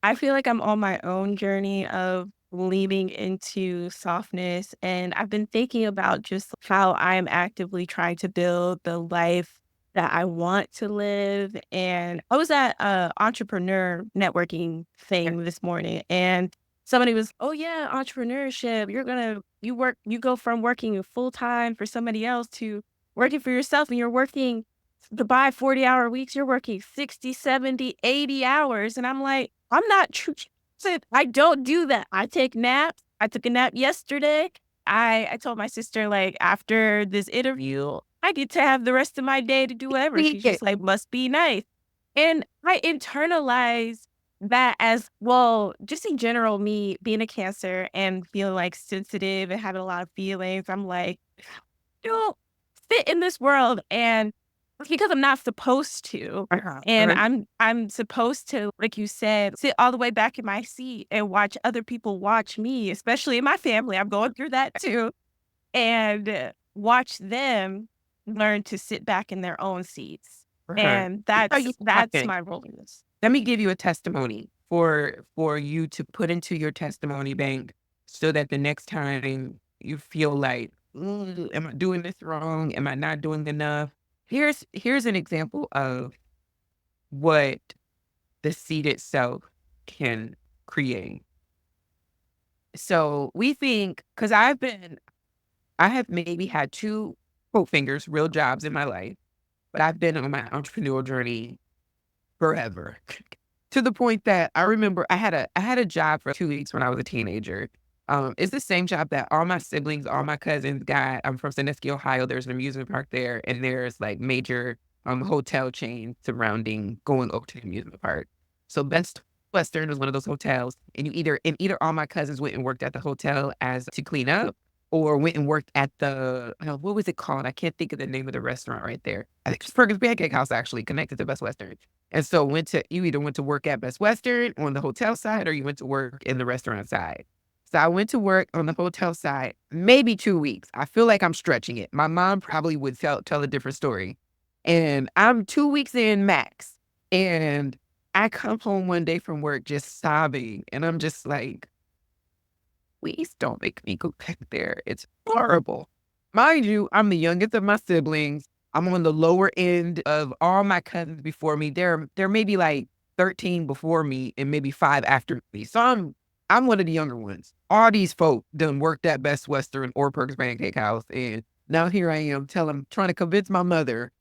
I feel like I'm on my own journey of leaning into softness, and I've been thinking about just how I'm actively trying to build the life that I want to live. And I was at a entrepreneur networking Yeah. thing this morning, and somebody was, "Oh yeah, entrepreneurship. You go from working full time for somebody else to working for yourself, and you're working to buy 40-hour weeks, you're working 60, 70, 80 hours." And I'm like, I'm not true. I don't do that. I take naps. I took a nap yesterday. I told my sister, like, after this interview, I get to have the rest of my day to do whatever. She's Yeah. just like, must be nice. And I internalize that as well, just in general, me being a Cancer and feeling like sensitive and having a lot of feelings. I'm like, don't fit in this world, and it's because I'm not supposed to, Uh-huh. and Right. I'm supposed to, like you said, sit all the way back in my seat and watch other people watch me, especially in my family. I'm going through that too, and watch them learn to sit back in their own seats, Right. and You know, you that's talking. my role in this. Let me give you a testimony for you to put into your testimony bank so that the next time you feel like, "Ooh, am I doing this wrong? Am I not doing enough?" Here's an example of what the seed itself can create. So we think, because I have maybe had two quote fingers, real jobs in my life, but I've been on my entrepreneurial journey forever. To the point that I remember I had a job for 2 weeks when I was a teenager. It's the same job that all my siblings, all my cousins got. I'm from Sandusky, Ohio. There's an amusement park there, and there's, like, major, hotel chains surrounding going over to the amusement park. So Best Western was one of those hotels, and either all my cousins went and worked at the hotel as to clean up or went and worked at the, what was it called? I can't think of the name of the restaurant right there. I think it's Fergus Pancake House, actually, connected to Best Western. And so you either went to work at Best Western on the hotel side or you went to work in the restaurant side. So I went to work on the hotel side, maybe 2 weeks. I feel like I'm stretching it. My mom probably would tell a different story. And I'm 2 weeks in max. And I come home one day from work just sobbing. And I'm just like, please don't make me go back there. It's horrible. Mind you, I'm the youngest of my siblings. I'm on the lower end of all my cousins before me. There may be like 13 before me and maybe 5 after me. So I'm one of the younger ones. All these folk done worked at Best Western or Perkins Pancake House. And now here I am trying to convince my mother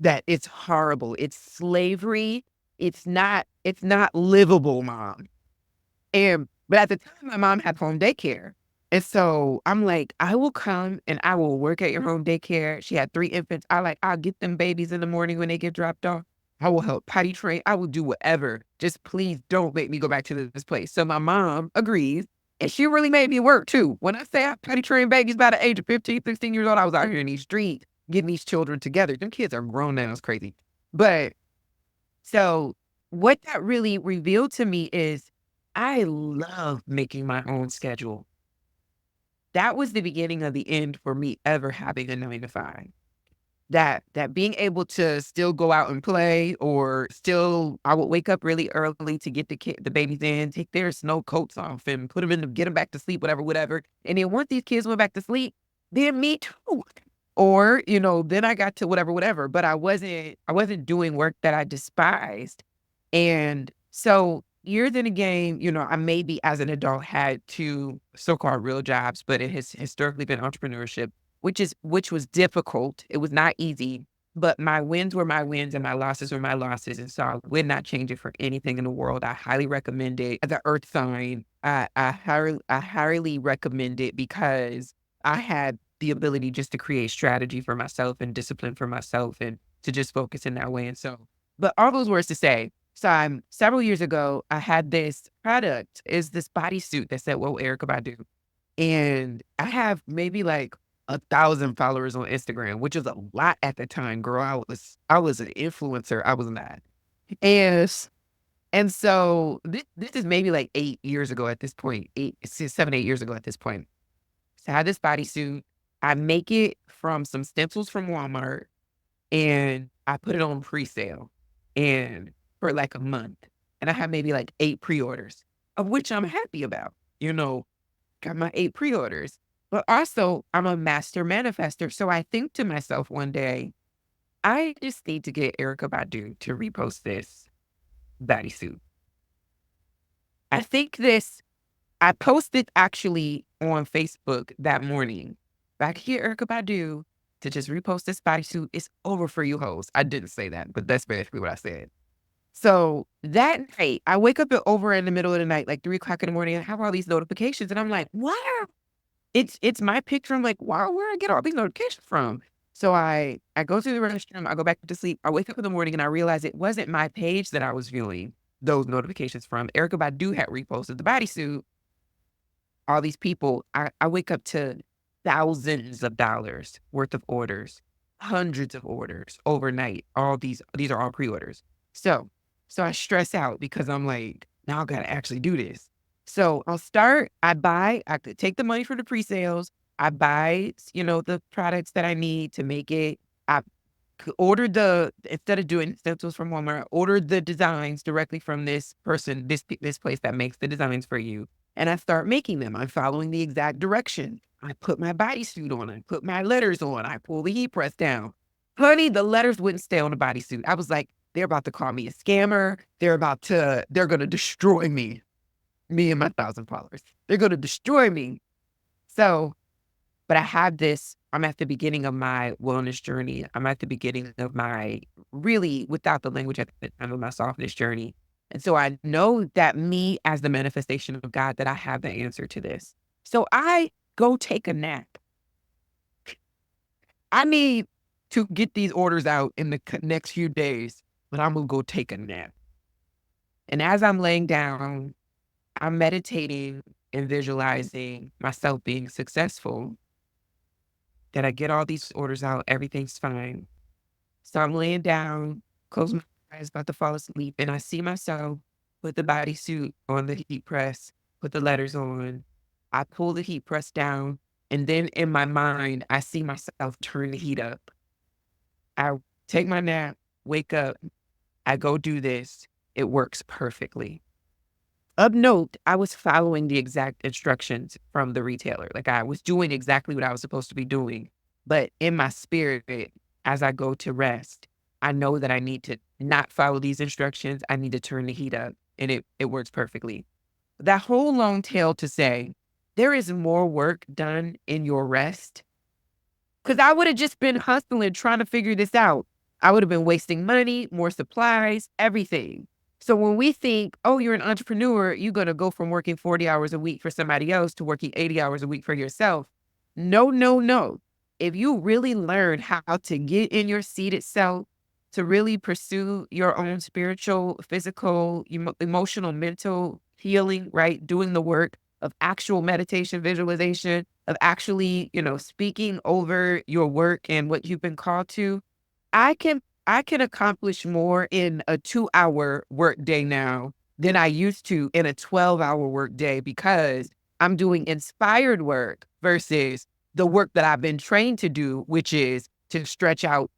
that it's horrible. It's slavery. It's not livable, mom. But at the time, my mom had home daycare. And so I'm like, I will come and I will work at your home daycare. She had 3 infants. I'll get them babies in the morning when they get dropped off. I will help potty train. I will do whatever. Just please don't make me go back to this place. So my mom agrees. And she really made me work too. When I say I potty trained babies by the age of 15, 16 years old, I was out here in these streets getting these children together. Them kids are grown now. It's crazy. But so what that really revealed to me is I love making my own schedule. That was the beginning of the end for me ever having a 9 to 5. That being able to still go out and play or still I would wake up really early to get the babies in, take their snow coats off and put them in, get them back to sleep, whatever, whatever. And then once these kids went back to sleep, then me too. Or, then I got to whatever, whatever. But I wasn't doing work that I despised. And so years in the game, I maybe as an adult had 2 so-called real jobs, but it has historically been entrepreneurship, which was difficult. It was not easy, but my wins were my wins and my losses were my losses. And so I would not change it for anything in the world. I highly recommend it. As an earth sign, I highly recommend it because I had the ability just to create strategy for myself and discipline for myself and to just focus in that way. And so, but all those words to say, so several years ago, I had this product, is this bodysuit that said, "Whoa, Erykah Badu." And I have maybe like 1,000 followers on Instagram, which is a lot at the time, girl. I was an influencer. I was not. And and so this is maybe like 8 years ago at this point, 7, 8 years ago at this point. So I have this bodysuit. I make it from some stencils from Walmart and I put it on pre-sale and for like a month. and I have maybe like 8 pre-orders, of which I'm happy about. Got my 8 pre-orders. But also, I'm a master manifester. So I think to myself one day, I just need to get Erykah Badu to repost this bodysuit. I think I posted actually on Facebook that morning. Back here, Erykah Badu, to just repost this bodysuit. It's over for you hoes. I didn't say that, but that's basically what I said. So that night, I wake up over in the middle of the night, like 3 o'clock in the morning, and I have all these notifications, and I'm like, "What? It's my picture." I'm like, "Wow, where I get all these notifications from?" So I go to the restroom, I go back to sleep. I wake up in the morning and I realize it wasn't my page that I was viewing those notifications from. Erykah Badu had reposted the bodysuit. All these people, I wake up to thousands of dollars worth of orders, hundreds of orders overnight. All these are all pre-orders. So I stress out because I'm like, now I gotta actually do this. So I could take the money for the pre-sales. I buy, the products that I need to make it. I ordered instead of doing stencils from Walmart, I ordered the designs directly from this person, this place that makes the designs for you. And I start making them. I'm following the exact direction. I put my bodysuit on. I put my letters on. I pull the heat press down. Honey, the letters wouldn't stay on the bodysuit. I was like, they're about to call me a scammer. They're going to destroy me and my 1,000 followers. They're going to destroy me. So, but I have this, I'm at the beginning of my wellness journey. I'm at the beginning of my, really, without the language, at the time of my softness journey. And so I know that me as the manifestation of God, that I have the answer to this. So I go take a nap. I need to get these orders out in the next few days, but I'm going to go take a nap. And as I'm laying down, I'm meditating and visualizing myself being successful, that I get all these orders out, everything's fine. So I'm laying down, close my eyes, about to fall asleep, and I see myself with the bodysuit on the heat press, put the letters on. I pull the heat press down, and then in my mind, I see myself turn the heat up. I take my nap, wake up, I go do this. It works perfectly. Of note, I was following the exact instructions from the retailer. Like, I was doing exactly what I was supposed to be doing. But in my spirit, as I go to rest, I know that I need to not follow these instructions. I need to turn the heat up, and it works perfectly. That whole long tail to say, there is more work done in your rest. Because I would have just been hustling, trying to figure this out. I would have been wasting money, more supplies, everything. So when we think, oh, you're an entrepreneur, you're going to go from working 40 hours a week for somebody else to working 80 hours a week for yourself. No, no, no. If you really learn how to get in your seated self, to really pursue your own spiritual, physical, emotional, mental healing, right? Doing the work of actual meditation, visualization, of actually, speaking over your work and what you've been called to, I can accomplish more in a 2-hour work day now than I used to in a 12-hour work day, because I'm doing inspired work versus the work that I've been trained to do, which is to stretch out.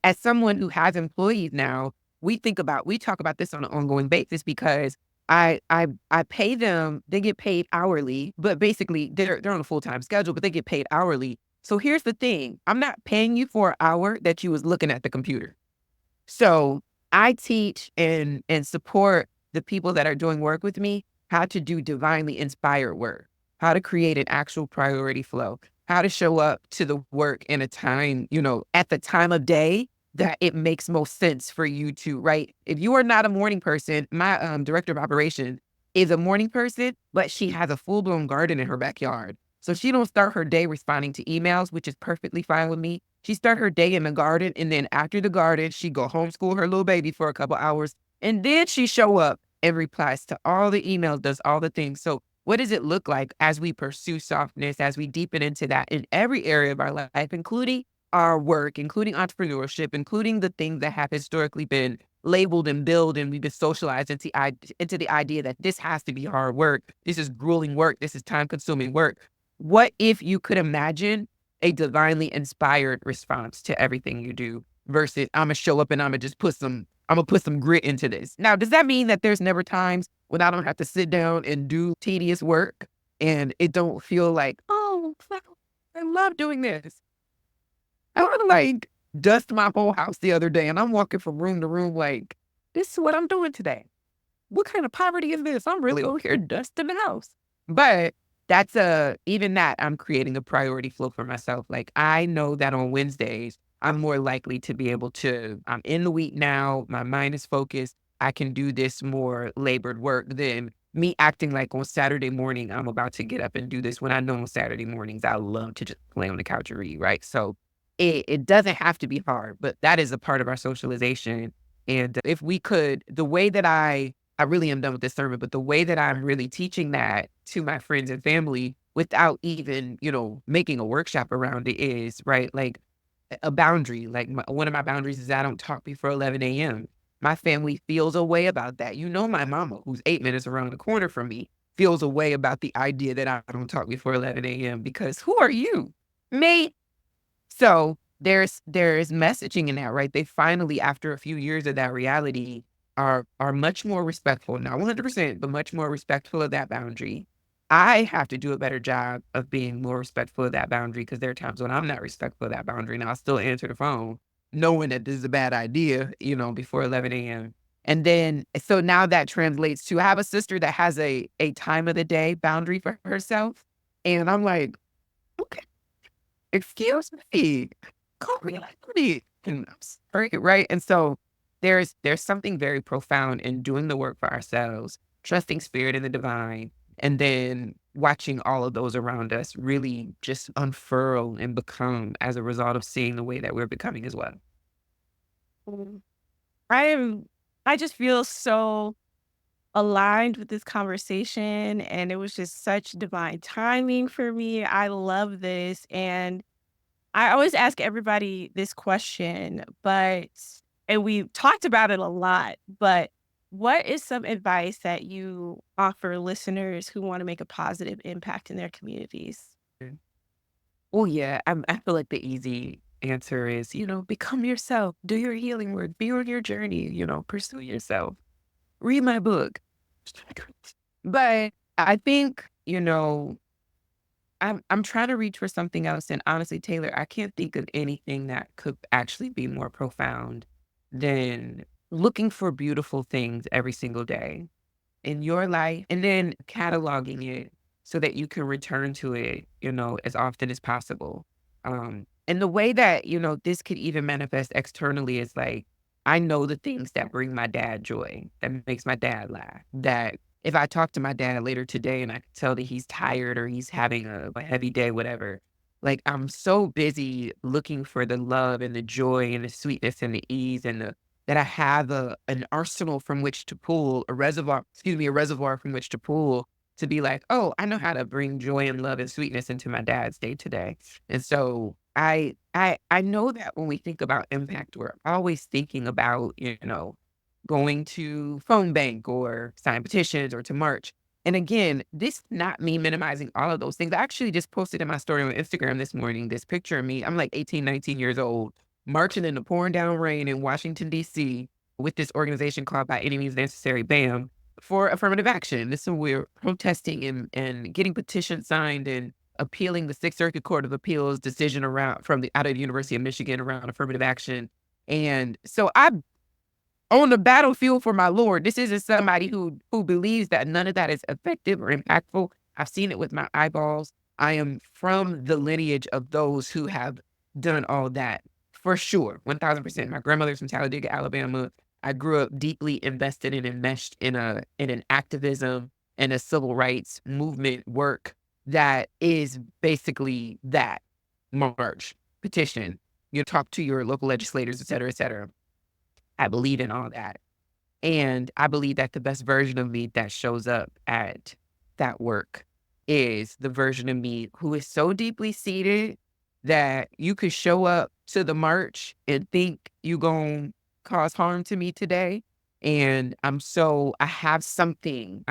As someone who has employees now, we talk about this on an ongoing basis, because I pay them, they get paid hourly, but basically they're on a full-time schedule, but they get paid hourly. So here's the thing. I'm not paying you for an hour that you was looking at the computer. So I teach and support the people that are doing work with me how to do divinely inspired work, how to create an actual priority flow, how to show up to the work in a time, at the time of day that it makes most sense for you to, right? If you are not a morning person, my director of operations is a morning person, but she has a full-blown garden in her backyard. So she don't start her day responding to emails, which is perfectly fine with me. She start her day in the garden, and then after the garden, she go homeschool her little baby for a couple hours, and then she show up and replies to all the emails, does all the things. So what does it look like as we pursue softness, as we deepen into that in every area of our life, including our work, including entrepreneurship, including the things that have historically been labeled and billed, and we've been socialized into the idea that this has to be hard work, this is grueling work, this is time-consuming work. What if you could imagine a divinely inspired response to everything you do versus I'm going to show up and I'm going to just put some I'm gonna put some grit into this. Now, does that mean that there's never times when I don't have to sit down and do tedious work and it don't feel like, oh, I love doing this? I want to like dust my whole house the other day and I'm walking from room to room like, this is what I'm doing today. What kind of poverty is this? I'm really over here dusting the house. But that's even that I'm creating a priority flow for myself. Like I know that on Wednesdays, I'm more likely to be able to, I'm in the week now, my mind is focused. I can do this more labored work than me acting like on Saturday morning, I'm about to get up and do this when I know on Saturday mornings, I love to just lay on the couch and read, right? So it doesn't have to be hard, but that is a part of our socialization. And if we could, the way that I really am done with this sermon, but the way that I'm really teaching that to my friends and family without even, making a workshop around it is, right, like a boundary. Like one of my boundaries is I don't talk before 11 a.m. My family feels a way about that. My mama, who's 8 minutes around the corner from me, feels a way about the idea that I don't talk before 11 a.m. because who are you? Me. So there's messaging in that, right? They finally, after a few years of that reality, are much more respectful, not 100%, but much more respectful of that boundary. I have to do a better job of being more respectful of that boundary because there are times when I'm not respectful of that boundary and I'll still answer the phone knowing that this is a bad idea, before 11 a.m. And then, so now that translates to I have a sister that has a time of the day boundary for herself. And I'm like, okay, excuse me, call me like me. And I'm sorry, right? And so there's something very profound in doing the work for ourselves, trusting spirit in the divine, and then watching all of those around us really just unfurl and become as a result of seeing the way that we're becoming as well. Mm. I am I just feel so aligned with this conversation, and it was just such divine timing for me. I love this, and I always ask everybody this question, and we've talked about it a lot, but what is some advice that you offer listeners who want to make a positive impact in their communities? Oh yeah, I feel like the easy answer is, become yourself, do your healing work, be on your journey, pursue yourself, read my book. But I think, I'm trying to reach for something else. And honestly, Taylor, I can't think of anything that could actually be more profound than looking for beautiful things every single day in your life and then cataloging it so that you can return to it, as often as possible. And the way that, this could even manifest externally is like, I know the things that bring my dad joy, that makes my dad laugh, that if I talk to my dad later today and I can tell that he's tired or he's having a heavy day, whatever, like I'm so busy looking for the love and the joy and the sweetness and the ease and that I have an arsenal from which to pull, a reservoir from which to pull to be like, oh, I know how to bring joy and love and sweetness into my dad's day today. And so I know that when we think about impact, we're always thinking about, going to phone bank or sign petitions or to march. And again, this is not me minimizing all of those things. I actually just posted in my story on Instagram this morning this picture of me. I'm like 18, 19 years old, marching in the pouring down rain in Washington, D.C. with this organization called By Any Means Necessary, BAM, for affirmative action. This is we're protesting and getting petitions signed and appealing the Sixth Circuit Court of Appeals decision around from the out of the University of Michigan around affirmative action. And so I'm on the battlefield for my Lord. This isn't somebody who believes that none of that is effective or impactful. I've seen it with my eyeballs. I am from the lineage of those who have done all that for sure, 1000%. My grandmother's from Talladega, Alabama. I grew up deeply invested and enmeshed in an activism and a civil rights movement work that is basically that march, petition. You talk to your local legislators, et cetera, et cetera. I believe in all that. And I believe that the best version of me that shows up at that work is the version of me who is so deeply seated that you could show up to the march and think you gonna cause harm to me today. And I have something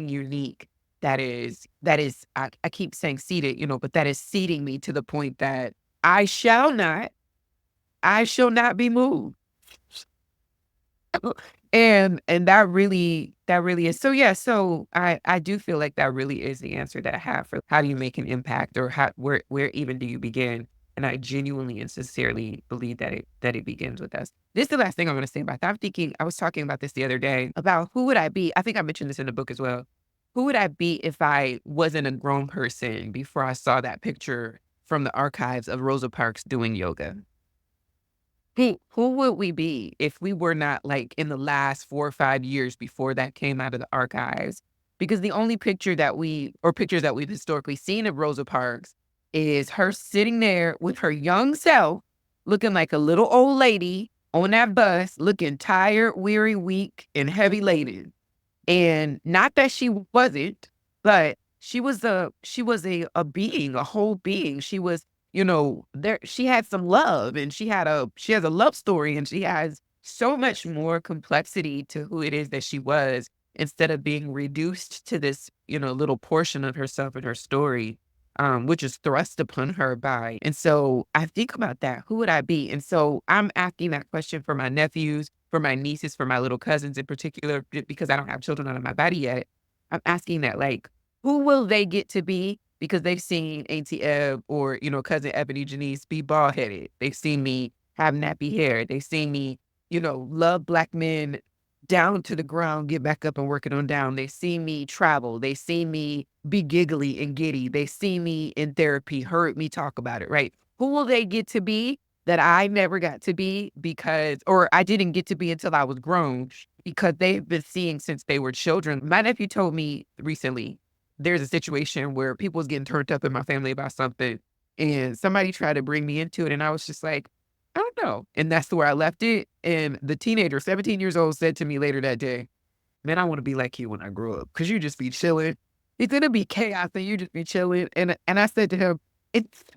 unique I keep saying seated, but that is seating me to the point that I shall not, I shall not be moved. And that really is. So yeah, so I do feel like that really is the answer that I have for how do you make an impact, or where even do you begin? And I genuinely and sincerely believe that it begins with us. This is the last thing I'm gonna say about that. I was talking about this the other day about who would I be? I think I mentioned this in the book as well. Who would I be if I wasn't a grown person before I saw that picture from the archives of Rosa Parks doing yoga? Who would we be if we were not, like, in the last 4 or 5 years before that came out of the archives? Because the only picture that pictures that we've historically seen of Rosa Parks is her sitting there with her young self, looking like a little old lady on that bus, looking tired, weary, weak, and heavy laden. And not that she wasn't, but she was a being, a whole being. She was, there she had some love, and she has a love story, and she has so much more complexity to who it is that she was, instead of being reduced to this, little portion of herself and her story, which is thrust upon her by. And so I think about that. Who would I be? And so I'm asking that question for my nephews, for my nieces, for my little cousins in particular, because I don't have children out of my body yet. I'm asking that, like, who will they get to be? Because they've seen Auntie Eb or, cousin EbonyJanice be bald headed. They've seen me have nappy hair. They've seen me, love Black men down to the ground, get back up and work it on down. They see me travel. They see me be giggly and giddy. They see me in therapy, heard me talk about it, right? Who will they get to be that I never got to be, or I didn't get to be until I was grown, because they've been seeing since they were children? My nephew told me recently there's a situation where people was getting turned up in my family about something, and somebody tried to bring me into it, and I was just like, I don't know. And that's where I left it. And the teenager, 17 years old, said to me later that day, man, I want to be like you when I grow up, because you just be chilling. It's going to be chaos and you just be chilling. And I said to him,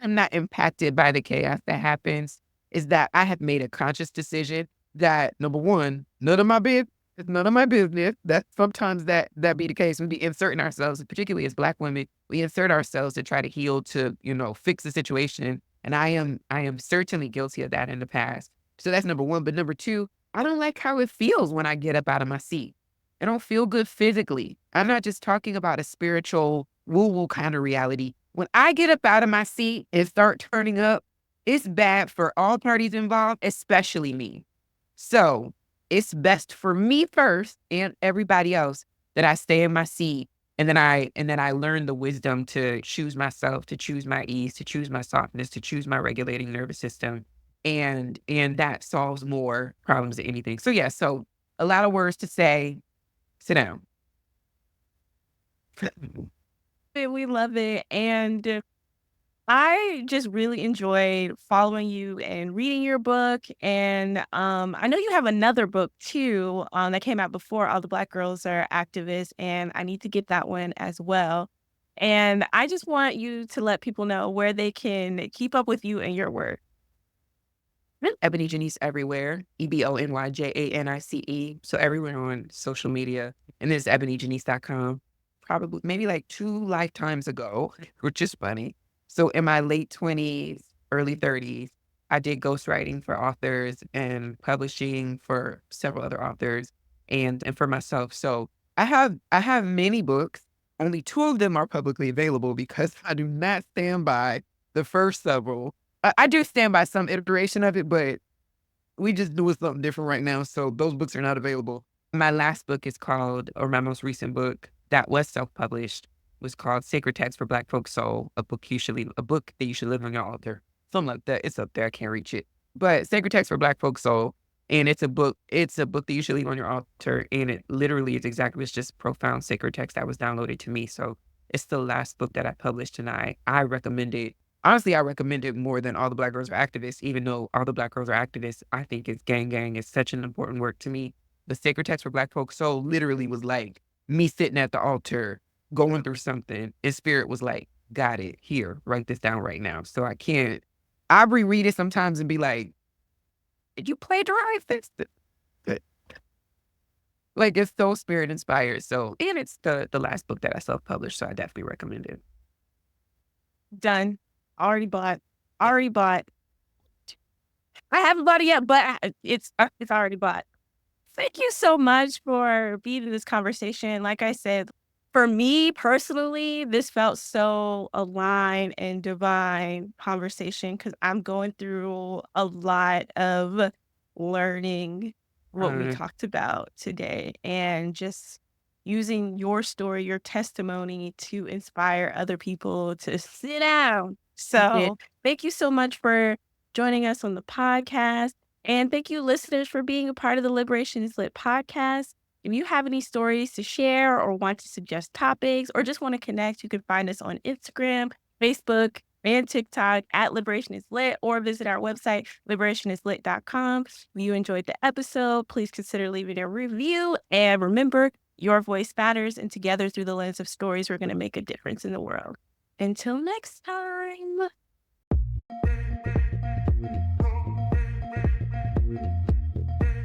I'm not impacted by the chaos that happens. Is that I have made a conscious decision that, number one, none of my business. It's none of my business. That sometimes that be the case. We be inserting ourselves, particularly as Black women, we insert ourselves to try to heal, to, fix the situation. And I am certainly guilty of that in the past. So that's number one. But number two, I don't like how it feels when I get up out of my seat. I don't feel good physically. I'm not just talking about a spiritual woo-woo kind of reality. When I get up out of my seat and start turning up, it's bad for all parties involved, especially me. So it's best for me first and everybody else that I stay in my seat, and then I learn the wisdom to choose myself, to choose my ease, to choose my softness, to choose my regulating nervous system. And that solves more problems than anything. So yeah, so a lot of words to say. Sit down. We love it. And I just really enjoyed following you and reading your book. And I know you have another book too, that came out before All the Black Girls Are Activists, and I need to get that one as well. And I just want you to let people know where they can keep up with you and your work. EbonyJanice everywhere. EbonyJanice. So everywhere on social media. And then it's ebonyjanice.com. Probably maybe like 2 lifetimes ago, which is funny. So in my late 20s, early 30s, I did ghostwriting for authors and publishing for several other authors, and for myself. So I have many books. Only 2 of them are publicly available because I do not stand by the first several. I do stand by some iteration of it, but we just doing something different right now, so those books are not available. My last book is called, or my most recent book that was self-published, was called Sacred Text for Black Folk Soul, a book that you should live on your altar. Something like that. It's up there. I can't reach it. But Sacred Text for Black Folk Soul, and it's a book that you should leave on your altar, and it literally is exactly, it's just profound sacred text that was downloaded to me. So it's the last book that I published, and I recommend it. Honestly, I recommend it more than All the Black Girls Are Activists, even though All the Black Girls Are Activists, I think it's gang gang. It's such an important work to me. The Sacred Text for Black Folks Soul literally was like me sitting at the altar, going through something, and spirit was like, got it, here, write this down right now. So I reread it sometimes and be like, did you plagiarize this? Like, it's so spirit inspired. So, and it's the last book that I self-published, so I definitely recommend it. Done. Already bought. Already bought. I haven't bought it yet, but it's already bought. Thank you so much for being in this conversation. Like I said, for me personally, this felt so aligned and divine conversation because I'm going through a lot of learning what we Um, talked about today and just using your story, your testimony to inspire other people to sit down. yeah, So, thank you so much for joining us on the podcast. And thank you, listeners, for being a part of the Liberation is Lit podcast. If you have any stories to share or want to suggest topics or just want to connect, you can find us on Instagram, Facebook, and TikTok at Liberation is Lit or visit our website, liberationislit.com. If you enjoyed the episode, please consider leaving a review. And remember, your voice matters. And together, through the lens of stories, we're going to make a difference in the world. Until next time.